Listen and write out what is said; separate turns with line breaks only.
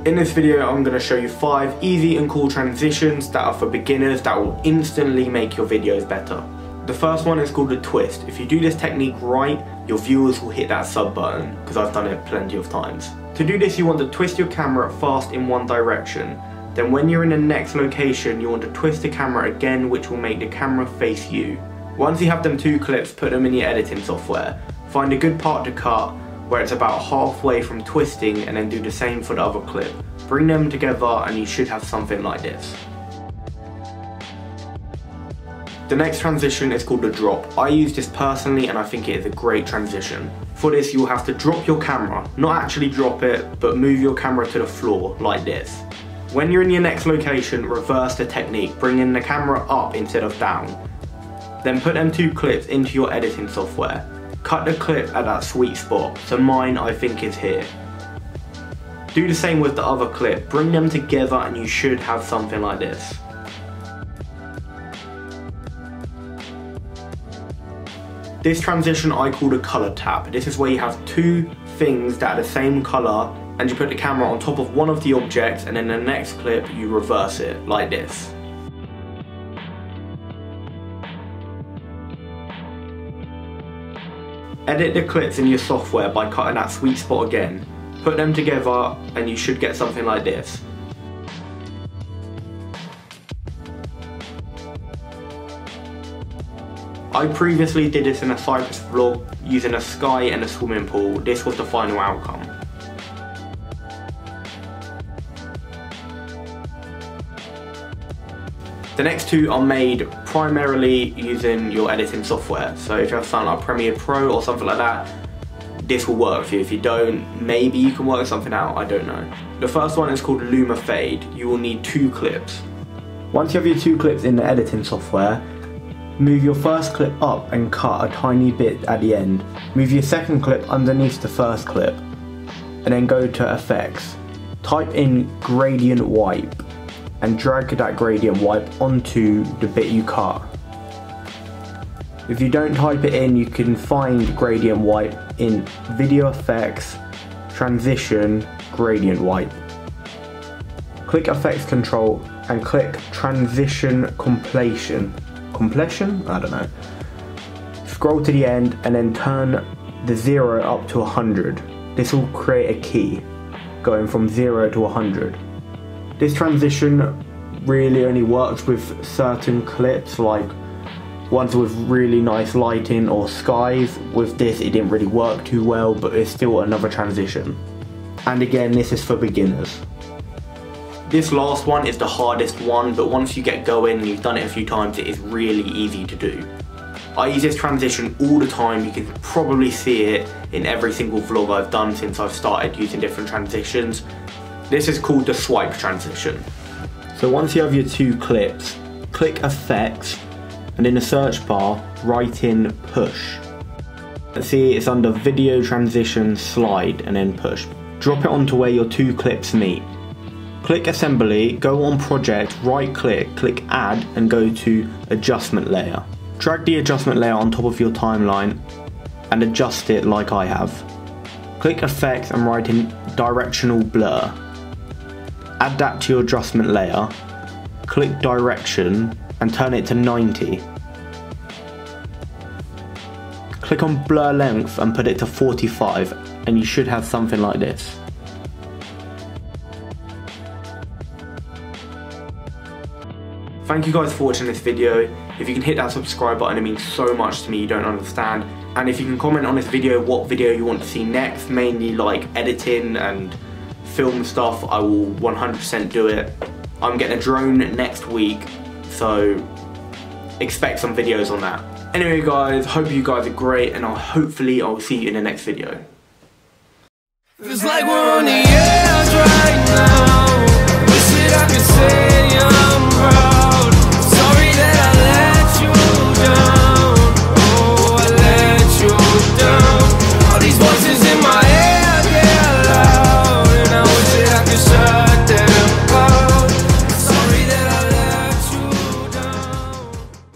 In this video, I'm going to show you 5 easy and cool transitions that are for beginners that will instantly make your videos better. The first one is called a twist. If you do this technique right, your viewers will hit that sub button, because I've done it plenty of times. To do this, you want to twist your camera fast in one direction. Then when you're in the next location, you want to twist the camera again, which will make the camera face you. Once you have them 2 clips, put them in your editing software. Find a good part to cut, where it's about halfway from twisting, and then do the same for the other clip. Bring them together and you should have something like this. The next transition is called a drop. I use this personally and I think it is a great transition. For this, you'll have to drop your camera. Not actually drop it, but move your camera to the floor like this. When you're in your next location, reverse the technique, bringing the camera up instead of down. Then put them 2 clips into your editing software. Cut the clip at that sweet spot, so mine I think is here. Do the same with the other clip, bring them together and you should have something like this. This transition I call a colour tap. This is where you have 2 things that are the same colour and you put the camera on top of one of the objects, and in the next clip you reverse it like this. Edit the clips in your software by cutting that sweet spot again. Put them together and you should get something like this. I previously did this in a Cyprus vlog using a sky and a swimming pool. This was the final outcome. The next 2 are made primarily using your editing software. So if you have something like Premiere Pro or something like that, this will work for you. If you don't, maybe you can work something out, I don't know. The first one is called Luma Fade. You will need 2 clips. Once you have your 2 clips in the editing software, move your first clip up and cut a tiny bit at the end. Move your second clip underneath the first clip, and then go to Effects. Type in Gradient Wipe, and drag that gradient wipe onto the bit you cut. If you don't type it in, you can find gradient wipe in Video Effects, Transition, Gradient Wipe. Click Effects Control and click Transition Completion. Completion? I don't know. Scroll to the end and then turn the 0 up to 100. This will create a key, going from 0 to 100. This transition really only works with certain clips, like ones with really nice lighting or skies. With this it didn't really work too well, but it's still another transition. And again, this is for beginners. This last one is the hardest one, but once you get going and you've done it a few times, it is really easy to do. I use this transition all the time. You can probably see it in every single vlog I've done since I've started using different transitions. This is called the swipe transition. So once you have your 2 clips, click Effects and in the search bar write in Push. Let's see, it's under Video Transition Slide and then Push. Drop it onto where your 2 clips meet. Click Assembly, go on Project, right click, click Add and go to Adjustment Layer. Drag the adjustment layer on top of your timeline and adjust it like I have. Click Effects and write in Directional Blur. Add that to your adjustment layer, click Direction and turn it to 90. Click on Blur Length and put it to 45 and you should have something like this. Thank you guys for watching this video. If you can hit that subscribe button, it means so much to me, you don't understand. And if you can comment on this video what video you want to see next, mainly like editing and film stuff, I will 100% do it. I'm getting a drone next week, so expect some videos on that. Anyway guys, hope you guys are great and hopefully I'll see you in the next video.
Feels like we're on the edge right now. Wish that I could say